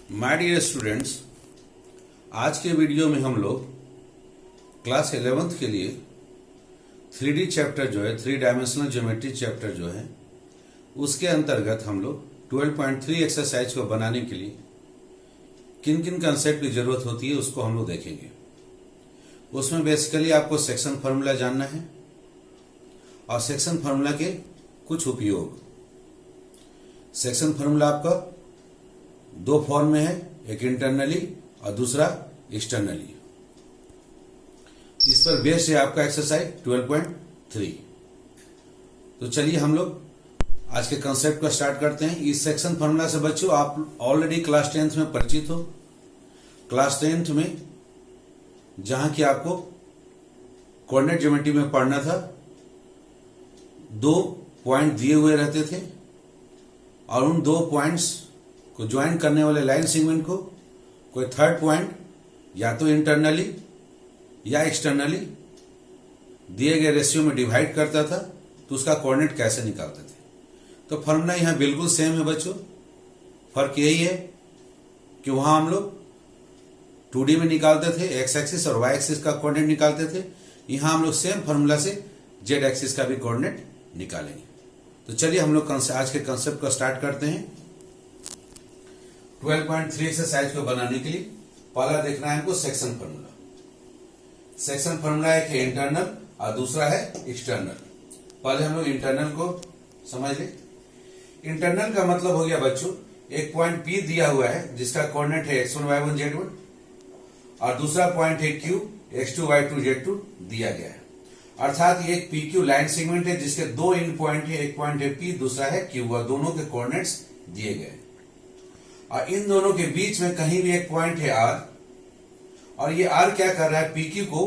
My dear students, आज के video में हम लोग क्लास 11th के लिए 3D चैप्टर जो है, 3 डायमेंशनल ज्योमेट्री चैप्टर जो है, उसके अंतर्गत हम लोग 12.3 एक्सरसाइज को बनाने के लिए किन किन कंसेप्ट की जरूरत होती है उसको हम लोग देखेंगे। उसमें बेसिकली आपको सेक्शन फार्मूला जानना है और सेक्शन फार्मूला के कुछ उपयोग। सेक्शन फार्मूला आपका दो फॉर्म में है, एक इंटरनली और दूसरा एक्सटर्नली। इस पर बेस्ड है आपका एक्सरसाइज 12.3। तो चलिए हम लोग आज के कंसेप्ट को स्टार्ट करते हैं। इस सेक्शन फार्मूला से बच्चों आप ऑलरेडी क्लास 10th में परिचित हो। क्लास 10th में जहां कि आपको कोऑर्डिनेट ज्योमेट्री में पढ़ना था, दो पॉइंट दिए हुए रहते थे और उन दो पॉइंट्स को ज्वाइन करने वाले लाइन सेगमेंट को कोई थर्ड पॉइंट या तो इंटरनली या एक्सटर्नली दिए गए रेशियो में डिवाइड करता था, तो उसका कोऑर्डिनेट कैसे निकालते थे। तो फॉर्मूला यहां बिल्कुल सेम है बच्चों। फर्क यही है कि वहां हम लोग 2D में निकालते थे, एक्स एक्सिस और वाई एक्सिस का कोऑर्डिनेट निकालते थे। यहां हम लोग सेम फॉर्मूला से जेड एक्सिस का भी कोऑर्डिनेट निकालेंगे। तो चलिए हम लोग आज के कंसेप्ट को स्टार्ट करते हैं। 12.3 एक्सरसाइज को बनाने के लिए पहला देखना है हमको सेक्शन फार्मूला। सेक्शन फार्मूला एक है इंटरनल और दूसरा है एक्सटर्नल। पहले हम लोग इंटरनल को समझ ले। इंटरनल का मतलब हो गया बच्चों, एक पॉइंट P दिया हुआ है जिसका कोऑर्डिनेट है x1 y1 z1 और दूसरा पॉइंट है Q x2 y2 z2 दिया गया है। अर्थात ये एक PQ लाइन सेगमेंट है जिसके दो इन पॉइंट है, एक पॉइंट है P, दूसरा है Q और दोनों के कोऑर्डिनेट्स दिए गए और इन दोनों के बीच में कहीं भी एक पॉइंट है R और ये R क्या कर रहा है, PQ को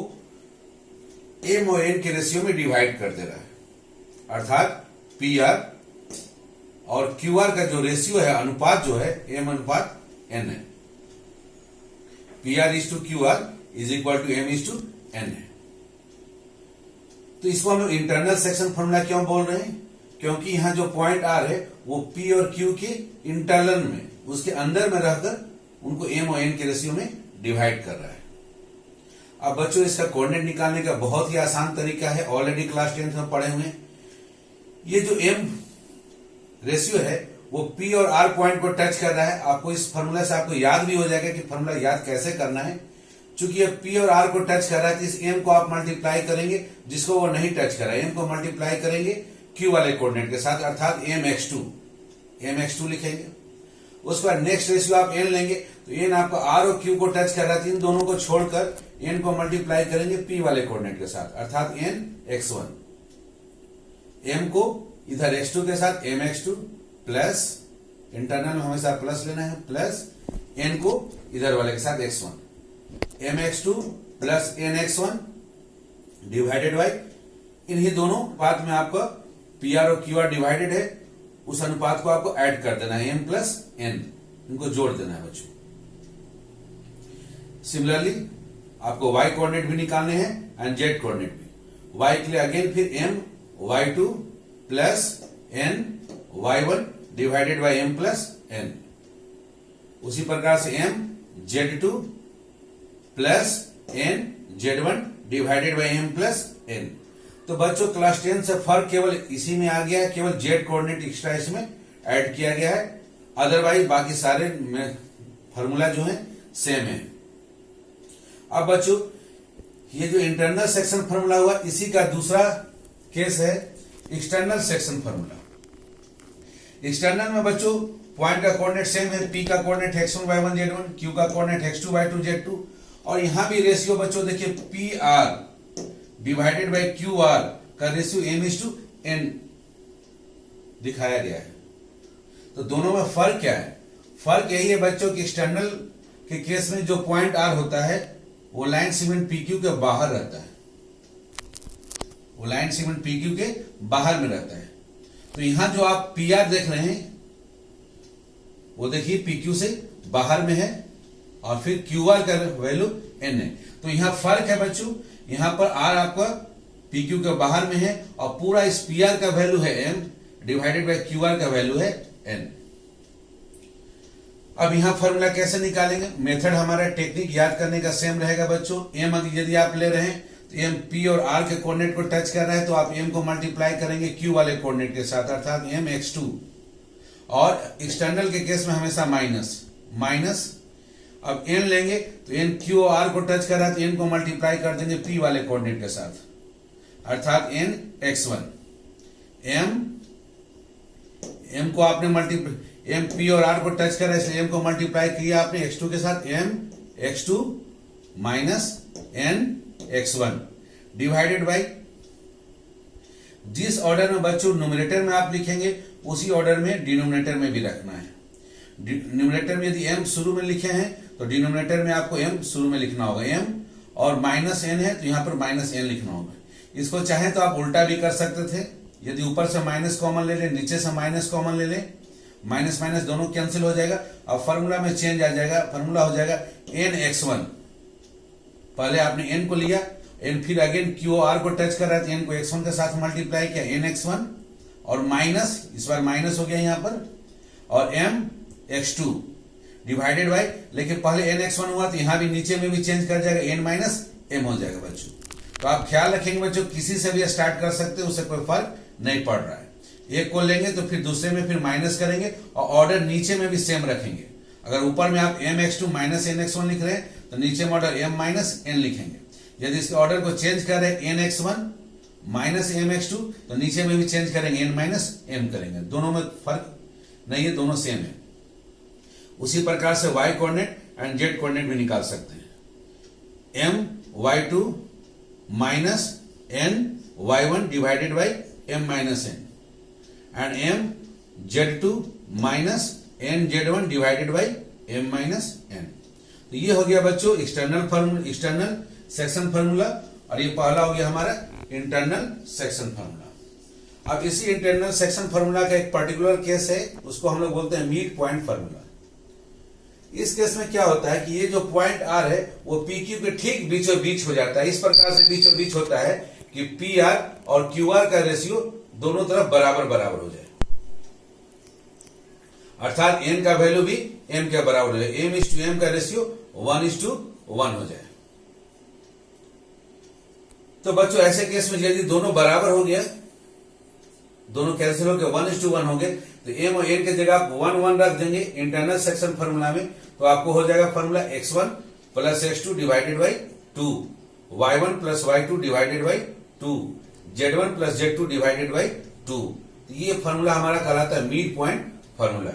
M और N के रेशियो में डिवाइड कर दे रहा है। अर्थात PR और QR का जो रेशियो है, अनुपात जो है, M अनुपात N है। PR is to QR is equal to M is to N है। तो इसको हम लोग इंटरनल सेक्शन फार्मूला क्यों बोल रहे हैं? क्योंकि यहां जो पॉइंट R है वो P और Q के इंटरनल में, उसके अंदर में रहकर उनको M और N के रेशियो में डिवाइड कर रहा है। अब बच्चों इसका कोऑर्डिनेट निकालने का बहुत ही आसान तरीका है, ऑलरेडी क्लास 10th में पढ़े हुए हैं। ये जो M रेशियो है वो P और R पॉइंट को टच कर रहा है। आपको इस फार्मूला से आपको याद भी हो जाएगा कि फार्मूला याद कैसे करना है। चूंकि ये P और R को टच कर रहा है तो इस M को आप मल्टीप्लाई करेंगे, जिसको वो नहीं टच कर रहा है M को मल्टीप्लाई करेंगे Q वाले कोऑर्डिनेट के साथ, अर्थात mx2 लिखेंगे। उसके बाद नेक्स्ट रेशियो आप n लेंगे तो n आपको R और Q को टच कर रहा है, इन दोनों को छोड़कर n को मल्टीप्लाई करेंगे P वाले कोऑर्डिनेट के साथ, अर्थात nx1। m को इधर x2 के साथ mx2 प्लस, इंटरनल में हमेशा प्लस लेना है, प्लस n को इधर वाले के साथ x1, mx2 plus nx1 divided by इन्हीं दोनों पार्ट में आपका PR और QR डिवाइडेड है, उस अनुपात को आपको ऐड कर देना है, m प्लस n, इनको जोड़ देना है बच्चों। सिमिलरली आपको y कोऑर्डिनेट भी निकालने हैं एंड z कोऑर्डिनेट भी। y के लिए अगेन फिर m y2 plus n y1 divided by m plus n। उसी प्रकार से m z2 plus n z1 divided by m plus n। तो बच्चों क्लास 10 से फर्क केवल इसी में आ गया है, केवल z कोऑर्डिनेट एक्स्ट्रा इसमें ऐड किया गया है, अदरवाइज बाकी सारे फार्मूला जो है सेम है। अब बच्चों ये जो इंटरनल सेक्शन फार्मूला हुआ, इसी का दूसरा केस है एक्सटर्नल सेक्शन फार्मूला। एक्सटर्नल में बच्चों पॉइंट का कोऑर्डिनेट सेम है, P का coordinate x1 y1 z1, Q का कोऑर्डिनेट x2 y2 z2 और यहां भी रेशियो बच्चों देखिए PR डिवाइडेड बाई QR का ratio M is to N दिखाया गया है। तो दोनों में फर्क क्या है? फर्क यही है बच्चों कि एक्सटर्नल के केस में जो पॉइंट R होता है वो लाइन सेगमेंट PQ के बाहर रहता है, वो लाइन सेगमेंट PQ के बाहर में रहता है। तो यहां जो आप PR देख रहे हैं वो देखिए PQ से बाहर में है और फिर QR का वैल्यू N है। तो यहां फर्क है बच्चों, यहां पर R आपका PQ के बाहर में है और पूरा इस PR का वैल्यू है M डिवाइडेड बाई QR का वैल्यू है N। अब यहाँ फॉर्मूला कैसे निकालेंगे? मेथड हमारा टेक्निक याद करने का सेम रहेगा बच्चों। एम यदि आप ले रहे हैं तो एम पी और आर के कोऑर्डिनेट को टच कर रहा है तो आप एम को मल्टीप्लाई करेंगे क्यू वाले कोऑर्डिनेट के साथ, अर्थात एम x2। और एक्सटर्नल के केस में हमेशा माइनस। अब एन लेंगे तो एन क्यू और आर को टच कर रहा है तो एन को मल्टीप्लाई कर देंगे पी वाले कोऑर्डिनेट के साथ, अर्थात एन x1। एम को आपने मल्टीप्लाई, एम पी और आर को टच कर रहा है इसलिए एम को मल्टीप्लाई किया आपने x2 के साथ, M x2 minus N x1 divided by, जिस ऑर्डर में बच्चों न्यूमरेटर में आप लिखेंगे उसी ऑर्डर में डिनोमिनेटर में भी रखना है। न्यूमरेटर में यदि m शुरू में लिखे हैं तो डिनोमिनेटर में आपको m शुरू में लिखना होगा m, और माइनस n है तो यहां पर माइनस n लिखना होगा। इसको चाहे तो आप उल्टा भी कर सकते थे, यदि ऊपर से माइनस कॉमन ले लें, नीचे से माइनस कॉमन ले लें, माइनस माइनस दोनों कैंसिल हो जाएगा। अब फॉर्मूला में चेंज आ जाएगा, फॉर्मूला हो जाएगा n x1। पहले आपने n को लिया, n फिर अगेन क्यू आर को टच कर रहा है तो n को x1 के साथ मल्टीप्लाई किया, n x1 और माइनस, इस बार माइनस हो गया यहां पर, और m x2 डिवाइडेड बाई, लेकिन पहले n x1 हुआ तो यहां भी नीचे में भी चेंज कर जाएगा, n माइनस m हो जाएगा बच्चों। तो आप ख्याल रखेंगे बच्चों, किसी से भी स्टार्ट कर सकते हैं, उससे कोई फर्क नहीं पड़ रहा है। एक को लेंगे तो फिर दूसरे में फिर माइनस करेंगे और ऑर्डर नीचे में भी सेम रखेंगे। अगर ऊपर में आप m x2 minus n x1 लिख रहे हैं तो नीचे में ऑर्डर m माइनस n लिखेंगे। यदि इसके ऑर्डर को चेंज कर रहे हैं n x1 minus m x2 तो नीचे में भी चेंज करेंगे n माइनस m करेंगे। दोनों में फर्क नहीं है, दोनों सेम है। उसी प्रकार से y coordinate and z coordinate भी निकाल सकते हैं। m y2 minus n y1 divided by m minus n and m z2 minus n z1 divided by m minus n। तो ये हो गया बच्चों external formula, external section formula, और ये पहला हो गया हमारा इंटरनल सेक्शन फार्मूला। अब इसी इंटरनल सेक्शन फार्मूला का एक पर्टिकुलर केस है, उसको हम लोग बोलते हैं मिड पॉइंट फार्मूला। इस केस में क्या होता है कि ये जो पॉइंट आर है वो पी क्यू के ठीक बीचों बीच हो जाता है। इस प्रकार से बीचों बीच होता है कि पी आर और क्यू आर का रेशियो दोनों तरफ बराबर बराबर हो जाए, अर्थात n का वैल्यू भी m के बराबर हो जाए, m/m का रेशियो 1:1 हो जाए। तो बच्चों ऐसे केस में यदि दोनों बराबर हो गया, दोनों कैंसिल हो गए, 1:1 हो गए, तो m और n की जगह आप 1 रख देंगे इंटरनल सेक्शन फार्मूला में, तो आपको हो जाएगा formula x1 plus x2 divided by 2, y1 plus y2 divided by 2, z1 plus z2 divided by 2। तो ये फार्मूला हमारा कहलाता है मिड पॉइंट फार्मूला।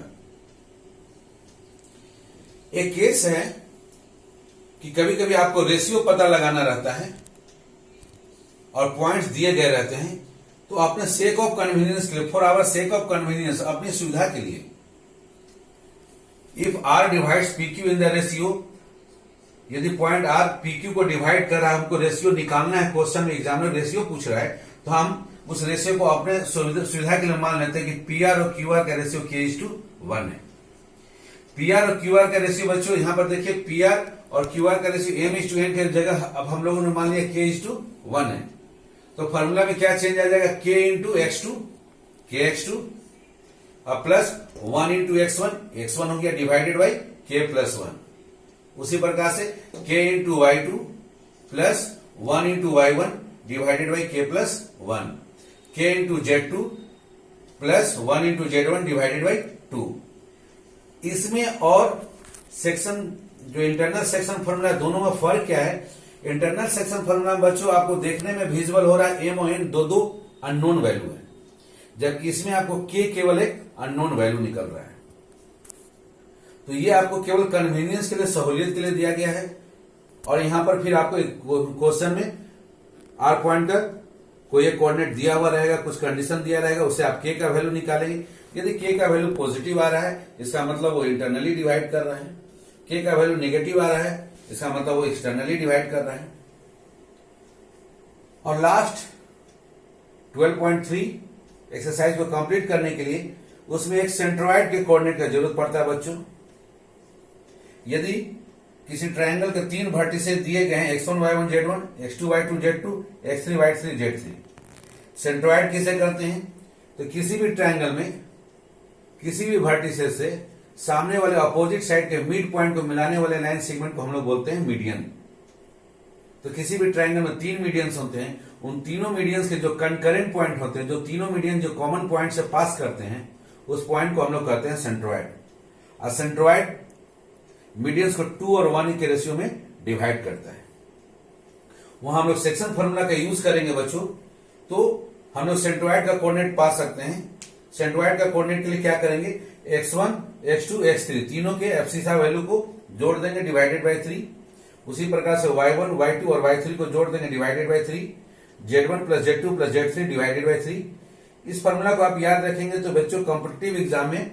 एक केस है कि कभी कभी आपको रेशियो पता लगाना रहता है और पॉइंट्स दिए गए रहते हैं, तो अपने सेक ऑफ कन्वीनियंस के लिए, for our sake of convenience, अपनी सुविधा के लिए, if R divides P Q in the ratio, यदि पॉइंट आर पी क्यू को डिवाइड कर रहा है, हमको रेशियो निकालना है, क्वेश्चन में एग्जामिनर रेशियो पूछ रहा है, तो हम उस रेशियो को अपने सुविधा के लिए मान लेते हैं कि पी आर और क्यू आर का रेशियो k:1 है। पी आर और क्यू आर का रेशियो बच्चों यहां पर देखिए, पी आर और क्यू आर का रेशियो m/n के जगह अब हम लोगों ने मान लिया k:1 है, तो फॉर्मूला में क्या चेंज आ जाएगा, k अब प्लस 1 हो गया डिवाइडेड बाई k+1। उसी प्रकार से k plus 1 divided by k+1, k plus 1 divided by 2। इसमें और सेक्शन जो इंटरनल सेक्शन फॉर्मूला, दोनों में फर्क क्या है? इंटरनल सेक्शन फॉर्मूला में बच्चों आपको देखने में विजुअल हो रहा है m और n दो अननोन वैल्यू है, जबकि इसमें आपको k केवल एक अननोन वैल्यू निकल रहा है। तो ये आपको केवल कन्वीनियंस के लिए, सहूलियत के लिए दिया गया है। और यहां पर फिर आपको क्वेश्चन में आर पॉइंट का कोई एक कोऑर्डिनेट दिया हुआ रहेगा, कुछ कंडीशन दिया रहेगा, उससे आप k का वैल्यू निकालेंगे। यदि k का वैल्यू पॉजिटिव आ रहा है, इसका मतलब वो इंटरनली डिवाइड कर रहा है। k का वैल्यू नेगेटिव आ रहा है, इसका मतलब वो एक्सटर्नली डिवाइड कर रहा है। और लास्ट 12.3 एक्सरसाइज को कंप्लीट करने के लिए उसमें एक सेंट्रोइड के कोऑर्डिनेट का जरूरत पड़ता है बच्चों। यदि किसी ट्रायंगल के 3 वर्टिसेस दिए गए हैं, x1 y1 z1, x2 y2 z2, x3 y3 z3, centroid किसे करते हैं? तो किसी भी ट्रायंगल में किसी भी वर्टिसेस से सामने वाले अपोजिट साइड के मिड पॉइंट को मिलाने वाले लाइन सेगमेंट को हम लोग बोलते हैं मीडियन। तो किसी भी ट्रायंगल में 3 मीडियंस होते हैं, उन तीनों मीडियंस के जो कंकरेंट पॉइंट होते हैं, जो तीनों मीडियन जो कॉमन पॉइंट से पास करते हैं, उस पॉइंट को हम लोग कहते हैं सेंट्रोइड। और सेंट्रोइड मीडियंस को 2 और 1 के रेशियो में डिवाइड करता है। वहां हम लोग सेक्शन फॉर्मूला का यूज करेंगे बच्चों, तो हम लोग सेंट्रोइड का कोऑर्डिनेट पा सकते हैं। सेंट्रोइड का कोऑर्डिनेट के लिए क्या करेंगे, x1, x2, x3 तीनों के एब्सिसा वैल्यू को जोड़ देंगे डिवाइडेड बाय 3। उसी प्रकार से y1, y2 और y3 को जोड़ देंगे divided by 3, z1 plus z2 plus z3 divided by 3। इस फॉर्मूला को आप याद रखेंगे तो बच्चों कॉम्पिटिटिव एग्जाम में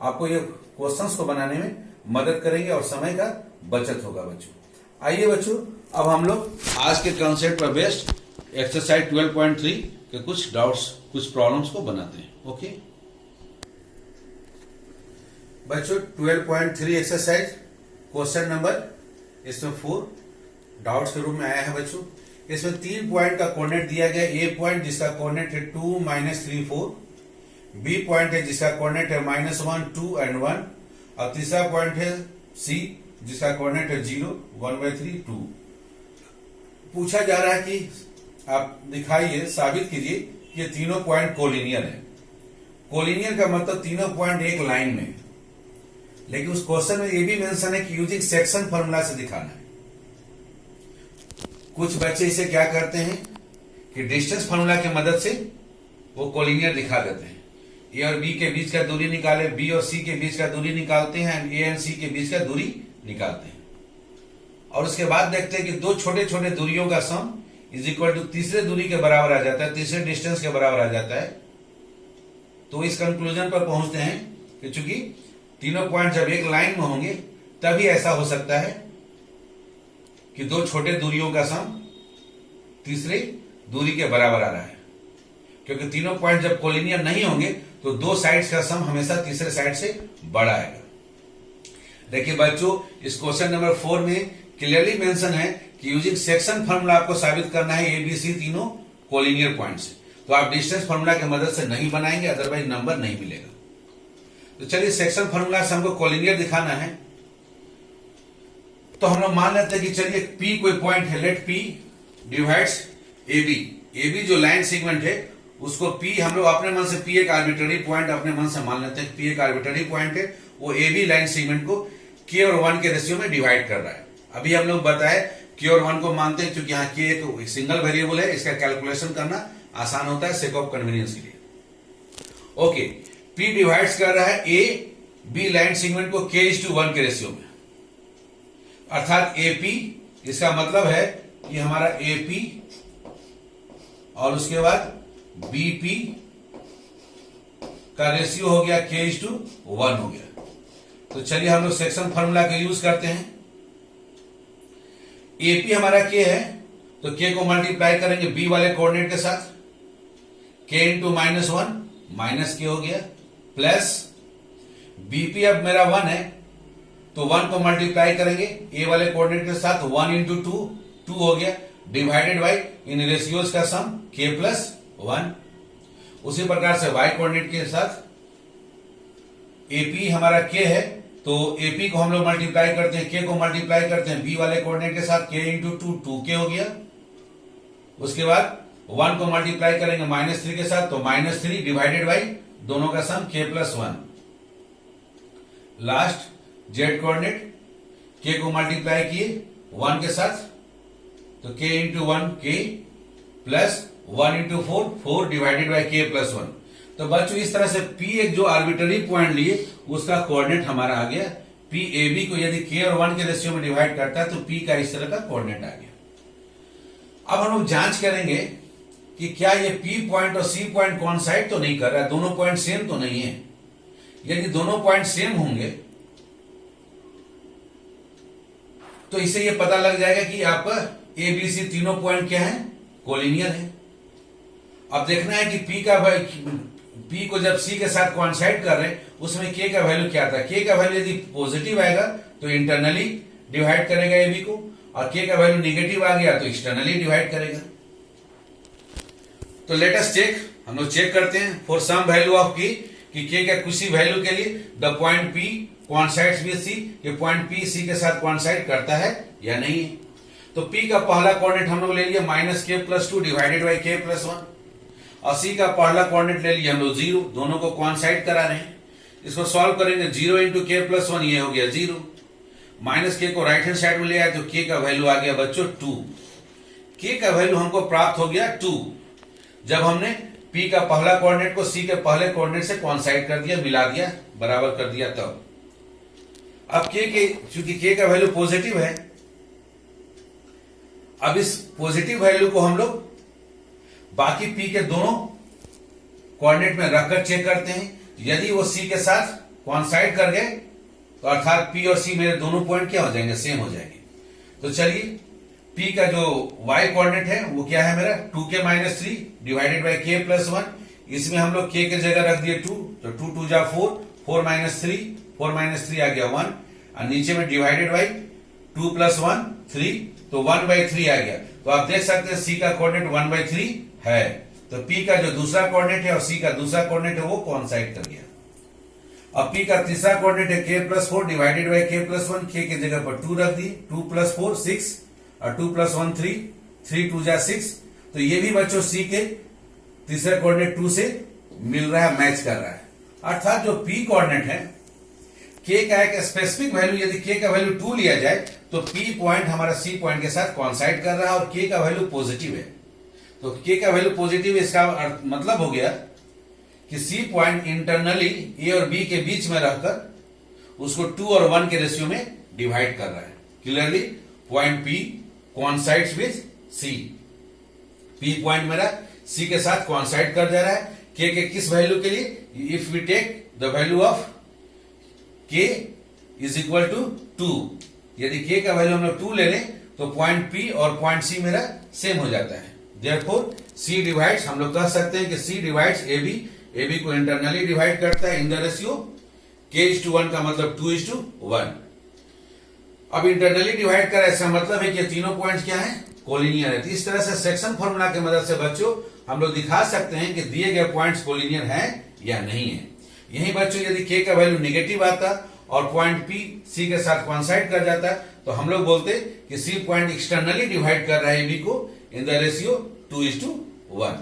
आपको ये क्वेश्चंस को बनाने में मदद करेंगे और समय का बचत होगा बच्चों। आइए बच्चों, अब हम लोग आज के कॉन्सेप्ट पर बेस्ड एक्सरसाइज 12.3 के कुछ डाउट्स, कुछ प्रॉब्लम्स को बनाते हैं। ओके बच्चों, 12.3 एक्सरसाइज क्वेश्चन नंबर इसमें 4 डाउट्स के रूप में आया है बच्चों। इसमें 3 पॉइंट का कोऑर्डिनेट दिया गया। ए पॉइंट जिसका कोऑर्डिनेट है 2, -3, 4। बी पॉइंट है जिसका कोऑर्डिनेट है -1, 2 एंड 1। और तीसरा पॉइंट है सी जिसका कोऑर्डिनेट है 0, 1/3, 2। पूछा जा रहा है कि आप दिखाइए, साबित कीजिए कि ये तीनों पॉइंट कोलिनियर है। कोलिनियर का मतलब तीनों पॉइंट एक लाइन में, लेकिन उस क्वेश्चन में ये भी मेंशन है कि यूजिंग सेक्शन फॉर्मूला से दिखाना है। कुछ बच्चे इसे क्या करते हैं कि डिस्टेंस फॉर्मूला की मदद से वो कोलिनियर दिखा देते हैं। ए और बी के बीच का दूरी निकाले, बी और सी के बीच का दूरी निकालते हैं, ए एंड सी के बीच का दूरी निकालते हैं, और उसके बाद देखते हैं कि दो छोटे छोटे दूरियों का सम इज इक्वल टू तीसरे दूरी के बराबर आ जाता है, तीसरे डिस्टेंस के बराबर आ जाता है। तो इस कंक्लूजन पर पहुंचते हैं कि चूंकि तीनों पॉइंट जब एक लाइन में होंगे तभी ऐसा हो सकता है कि दो छोटे दूरियों का सम तीसरी दूरी के बराबर आ रहा है, क्योंकि तीनों पॉइंट जब कोलिनियर नहीं होंगे तो दो साइड्स का सम हमेशा तीसरे साइड से बड़ा आएगा। देखिए बच्चों, इस क्वेश्चन नंबर 4 में क्लियरली मेंशन है कि यूजिंग सेक्शन फॉर्मूला आपको साबित करना है एबीसी तीनों कोलिनियर पॉइंट से। तो आप डिस्टेंस फॉर्मूला की मदद से नहीं बनाएंगे, अदरवाइज नंबर नहीं मिलेगा। तो चलिए, सेक्शन फॉर्मूला से हमको कोलिनियर दिखाना है। तो हम लोग मान लेते हैं कि चलिए पी कोई पॉइंट है, let P divides AB. AB जो लाइन सेगमेंट है उसको पी, हम लोग अपने मन से पी एक आर्बिट्ररी पॉइंट अपने मन से मान लेते हैं, पी एक आर्बिट्ररी पॉइंट है, वो एबी लाइन सेगमेंट को के और 1 के रेशियो में डिवाइड कर रहा है। अभी हम लोग बताए के और 1 को मानते हैं क्योंकि यहाँ के एक सिंगल वेरिएबल है, इसका कैलकुलेशन करना आसान होता है सेक ऑफ कन्वीनियंस के लिए। ओके, पी डिवाइड्स कर रहा है ए बी लाइन सेगमेंट को k:1 के रेशियो में, अर्थात एपी, इसका मतलब है कि हमारा एपी और उसके बाद बीपी का रेशियो हो गया k:1 हो गया। तो चलिए हम लोग सेक्शन फॉर्मूला का यूज करते हैं। एपी हमारा k है तो k को मल्टीप्लाई करेंगे b वाले कोऑर्डिनेट के साथ, k इंटू -1 माइनस k हो गया, प्लस बीपी अब मेरा 1 है तो 1 को मल्टीप्लाई करेंगे a वाले कोऑर्डिनेट के साथ, 1 इंटू 2 हो गया, डिवाइडेड बाई इन रेशियोज का सम k+1। उसी प्रकार से y कोऑर्डिनेट के साथ AP हमारा k है तो AP को हम लोग मल्टीप्लाई करते हैं, k को मल्टीप्लाई करते हैं b वाले कोऑर्डिनेट के साथ, k इंटू 2 हो गया। उसके बाद 1 को मल्टीप्लाई करेंगे -3 के साथ तो -3 डिवाइडेड बाई दोनों का सम k+1। Last z coordinate, k को मल्टीप्लाई किए 1 के साथ तो k into 1 k plus 1 into 4 divided by k+1। तो बच्चों इस तरह से P एक जो आर्बिट्ररी पॉइंट लिए उसका कोऑर्डिनेट हमारा आ गया। P AB को यदि k और 1 के रेशियो में डिवाइड करता है तो P का इस तरह का कोऑर्डिनेट आ गया। अब हम लोग जांच करेंगे कि क्या ये P पॉइंट और C पॉइंट कोइंसाइड तो नहीं कर रहा है, दोनों पॉइंट सेम तो नहीं है। यदि दोनों पॉइंट सेम होंगे तो इससे ये पता लग जाएगा कि आपका ABC तीनों पॉइंट क्या है, कोलिनियर है। अब देखना है कि P को जब C के साथ कोइंसाइड कर रहे हैं उसमें K का वैल्यू क्या था। K का वैल्यू यदि पॉजिटिव आएगा तो इंटरनली डिवाइड करेगा AB को, और K का वैल्यू निगेटिव आ गया तो एक्सटर्नली डिवाइड करेगा। तो लेट अस चेक, हम लोग चेक करते हैं for some value of K कि K का किसी वैल्यू के लिए the point P coincides with C, कि पॉइंट पी सी के साथ कोइंसाइड करता है या नहीं है। तो पी का पहला कोऑर्डिनेट हम लोग ले लिया -k+2 डिवाइडेड बाई k+1, और सी का पहला कोऑर्डिनेट ले लिया हम लोग 0, दोनों को कोइंसाइड करा रहे हैं। इसको सॉल्व करेंगे, 0 इंटू k+1 ये हो गया 0, माइनस के को राइट हैंड साइड में ले आए तो k का वैल्यू आ गया बच्चों 2। k का वैल्यू हमको प्राप्त हो गया 2 जब हमने p का पहला कोऑर्डिनेट को c के पहले कोऑर्डिनेट से कोइंसाइड कर दिया, मिला दिया, बराबर कर दिया। तब अब k के चूंकि k का वैल्यू पॉजिटिव है, अब इस पॉजिटिव वैल्यू को हम लोग बाकी p के दोनों कोऑर्डिनेट में रखकर चेक करते हैं। यदि वो c के साथ कोइंसाइड कर गए तो अर्थात p और c मेरे दोनों पॉइंट क्या हो जाएंगे, सेम हो जाएंगे। तो चलिए p का जो y कोऑर्डिनेट है वो क्या है मेरा 2k-3 डिवाइडेड बाई k+1, इसमें हम लोग k के जगह रख दिए 2, तो 2 2 जा 4, 4 - 3, 4 - 3 आ गया 1, और नीचे में डिवाइडेड बाई 2 + 1 3, तो 1/3 आ गया। तो आप देख सकते हैं c का कोऑर्डिनेट 1/3 है, तो p का जो दूसरा कोऑर्डिनेट है और c का दूसरा कोऑर्डिनेट है वो कोइंसाइड कर गया। अब p का तीसरा कोऑर्डिनेट है k+4 divided by k+1, k के जगह पर 2 रख दिए, 2 + 4 6, और 2 + 1 3, 3 2 जा 6, तो ये भी बच्चों c के तीसरे कोऑर्डिनेट 2 से मिल रहा है, मैच कर रहा है। अर्थात जो p कोऑर्डिनेट है k का एक स्पेसिफिक वैल्यू, यदि k का वैल्यू 2 लिया जाए तो p पॉइंट हमारा c पॉइंट के साथ कोइंसाइड कर रहा है, और k का वैल्यू पॉजिटिव है। तो k का वैल्यू पॉजिटिव, इसका मतलब हो गया कि c पॉइंट इंटरनली a और b के बीच में रहकर उसको 2 और 1 के रेशियो में डिवाइड कर रहा है। Clearly point p coincides with c, p point मेरा c के साथ कोइंसाइड कर जा रहा है k के किस वैल्यू के लिए, if we take the value of k is equal to 2, यदि k का वैल्यू हम लोग 2 ले लें तो पॉइंट p और पॉइंट c मेरा सेम हो जाता है। देयरफॉर c डिवाइड्स, हम लोग कह सकते हैं कि c डिवाइड्स ab को इंटरनली डिवाइड करता है इन द रेशियो k:1 का मतलब 2:1। अब इंटरनली डिवाइड कर ऐसा मतलब है कि तीनों पॉइंट्स क्या है, कोलिनियर है। तो इस तरह से सेक्शन फॉर्मूला की मदद से बच्चों हम लोग दिखा सकते हैं कि दिए गए पॉइंट्स कोलिनियर हैं या नहीं है। यही बच्चों यदि k का वैल्यू नेगेटिव आता और पॉइंट p c के साथ कोइंसाइड कर जाता तो हम लोग बोलते कि c पॉइंट एक्सटर्नली डिवाइड कर रहा है ab को इन द रेशियो 2:1,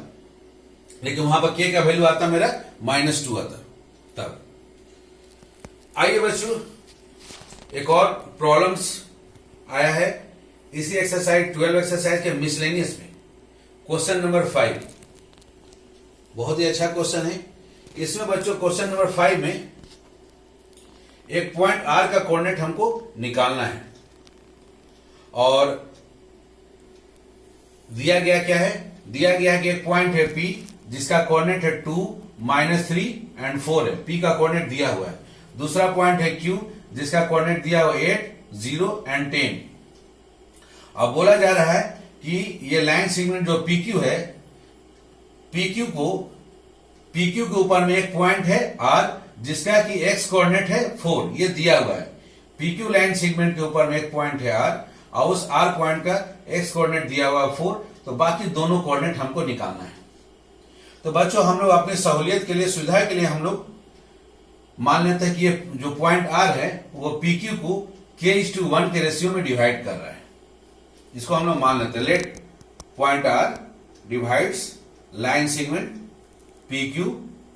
लेकिन वहां पर k का वैल्यू आता मेरा -2 आता। तब आइए बच्चों एक और प्रॉब्लम्स आया है इसी एक्सरसाइज 12 एक्सरसाइज के मिसलेनियस में। क्वेश्चन नंबर 5 बहुत ही अच्छा क्वेश्चन है। इसमें बच्चों क्वेश्चन नंबर 5 में एक पॉइंट r का कोऑर्डिनेट हमको निकालना है, और दिया गया क्या है, दिया गया है कि एक पॉइंट है p जिसका कोऑर्डिनेट है 2, -3 एंड 4 है, p का कोऑर्डिनेट दिया हुआ है। दूसरा पॉइंट है q जिसका कोऑर्डिनेट दिया हुआ 8, 0 एंड 10। अब बोला जा रहा है कि ये लाइन सेगमेंट जो PQ है, PQ के ऊपर में एक पॉइंट है R जिसका कि x कोऑर्डिनेट है 4, ये दिया हुआ है। PQ लाइन सेगमेंट के ऊपर में एक पॉइंट है R और उस R पॉइंट का x कोऑर्डिनेट दिया हुआ है 4, तो बाकी दोनों कोऑर्डिनेट हमको निकालना है। तो बच्चों हम लोग अपनी सहूलियत के लिए, सुविधा के लिए हम लोग मान लेते हैं कि ये जो पॉइंट R है वो PQ को k:1 के रेशियो में डिवाइड कर रहा है। इसको हम लोग मान लेते हैं, let point R divides line segment PQ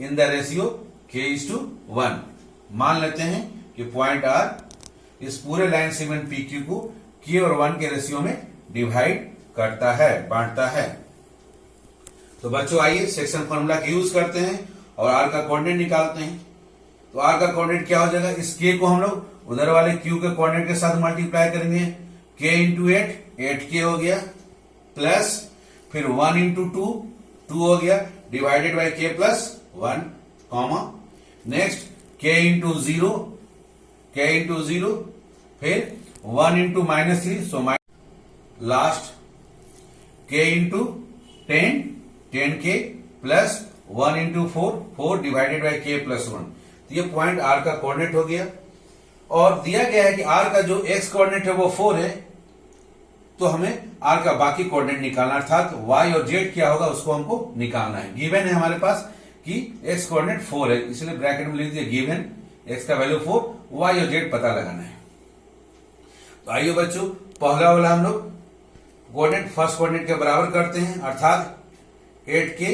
in the ratio k:1। मान लेते हैं कि पॉइंट R इस पूरे लाइन सेगमेंट PQ को k और 1 के रेशियो में डिवाइड करता है, बांटता है। तो बच्चों आइए सेक्शन फॉर्मूला का यूज करते हैं और R का कोऑर्डिनेट निकालते हैं। तो R का कोऑर्डिनेट क्या हो जाएगा, इस k को हम लोग उधर वाले Q के कोऑर्डिनेट के साथ मल्टीप्लाई करेंगे, k इंटू 8k हो गया, प्लस फिर 1 इंटू 2 हो गया, divided by k+1, comma, next k into 0, फिर 1 into -3, so last k into 10k plus 1 into 4 divided by k+1। तो ये पॉइंट R का कोऑर्डिनेट हो गया, और दिया गया है कि R का जो x कोऑर्डिनेट है वो 4 है, तो हमें R का बाकी कोऑर्डिनेट निकालना, अर्थात y और z क्या होगा उसको हमको निकालना है। गिवन है हमारे पास कि x कोऑर्डिनेट 4 है, इसलिए ब्रैकेट में लिख दिया गिवन x का वैल्यू 4, वाई और जेड पता लगाना है। तो आइए बच्चों, पहला वाला हम लोग कोऑर्डिनेट फर्स्ट कोऑर्डिनेट के बराबर करते हैं, अर्थात 8k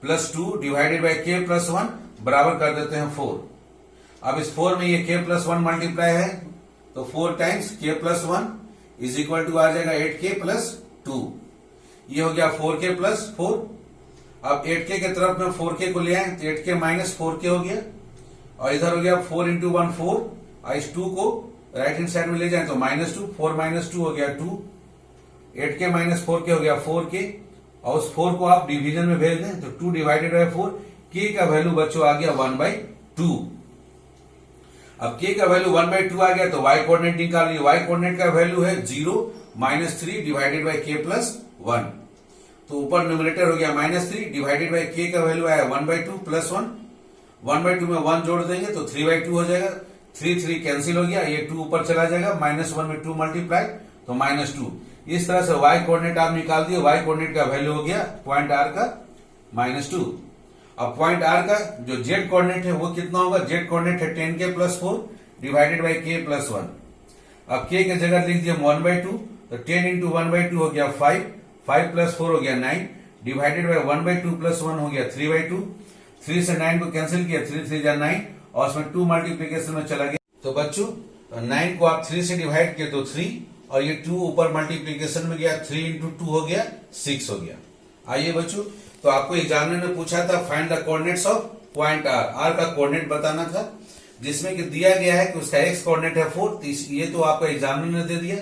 + 2 डिवाइडेड बाय k + 1 बराबर कर देते हैं 4। अब इस 4 में ये k + 1 मल्टीप्लाई है, तो 4 times k + 1 is equal to आ जाएगा 8k + 2। ये हो गया 4k + 4। अब 8k के तरफ में 4k को ले आए तो 8k - 4k हो गया, और इधर हो गया 4 × 1 4, और इस 2 को राइट हैंड साइड में ले जाए तो -2, 4 - 2 हो गया 2, 8k - 4k हो गया 4k, और उस 4 को आप डिवीजन में भेज दें तो 2 डिवाइडेड बाय 4, k का वैल्यू बच्चों आ गया 1/2। अब k का वैल्यू 1/2 आ गया तो y कोऑर्डिनेट निकालिए। y कोऑर्डिनेट का वैल्यू है 0 - 3 डिवाइडेड बाय k + 1। तो ऊपर न्यूमरेटर हो गया -3 डिवाइडेड बाय k का वैल्यू आया 1/2 + 1। 1/2 में 1 जोड़ देंगे तो 3/2 हो जाएगा, 3 कैंसिल हो गया, ये 2 ऊपर चला जाएगा, -1 में 2 मल्टीप्लाई तो -2। इस तरह से y कोऑर्डिनेट आप निकाल दिए। y कोऑर्डिनेट का वैल्यू हो गया पॉइंट r का -2। अब पॉइंट r का जो z कोऑर्डिनेट है वो कितना होगा? z कोऑर्डिनेट है 10k + 4 डिवाइडेड बाय k + 1। अब k की जगह लिख दिया 1/2, तो 10 × 1/2 हो गया 5, 5 + 4 हो गया 9 डिवाइडेड बाय 1/2 + 1 हो गया 3/2। 3 से 9 को कैंसिल किया, 3 3 जा 9, और उसमें 2 मल्टीप्लीकेशन में चला गया। तो बच्चों 9 को आप 3 से डिवाइड किए तो 3, और ये 2 ऊपर मल्टीप्लीकेशन में गया, 3 × 2 हो गया 6 हो गया। आइए बच्चों, तो आपको एग्जामिनर ने पूछा था find the coordinates of point r। r का कोऑर्डिनेट बताना था, जिसमें कि दिया गया है कि उसका x कोऑर्डिनेट है 4, ये तो आपका एग्जामिनर ने दे दिया।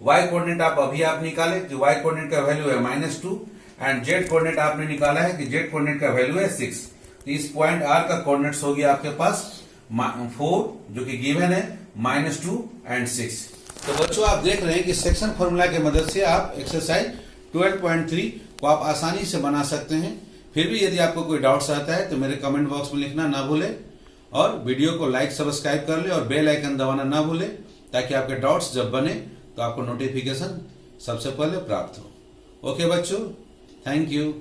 y कोऑर्डिनेट आप निकाले, जो y कोऑर्डिनेट का वैल्यू है -2, एंड z कोऑर्डिनेट आपने निकाला है कि z कोऑर्डिनेट का वैल्यू है 6। तो इस पॉइंट r का कोऑर्डिनेट्स हो गया आपके पास 4, जो कि गिवन है, -2 एंड 6। तो बच्चों आप देख रहे हैं कि सेक्शन फॉर्मूला की मदद से आप एक्सरसाइज 12.3 को आप आसानी से बना सकते हैं। फिर भी यदि आपको कोई डाउट्स आता है तो मेरे कमेंट बॉक्स में लिखना ना भूलें, और वीडियो को लाइक सब्सक्राइब कर ले और बेल आइकन दबाना ना भूलें, ताकि आपके डाउट्स जब बने तो आपको नोटिफिकेशन सबसे पहले प्राप्त हो। ओके बच्चों, थैंक यू।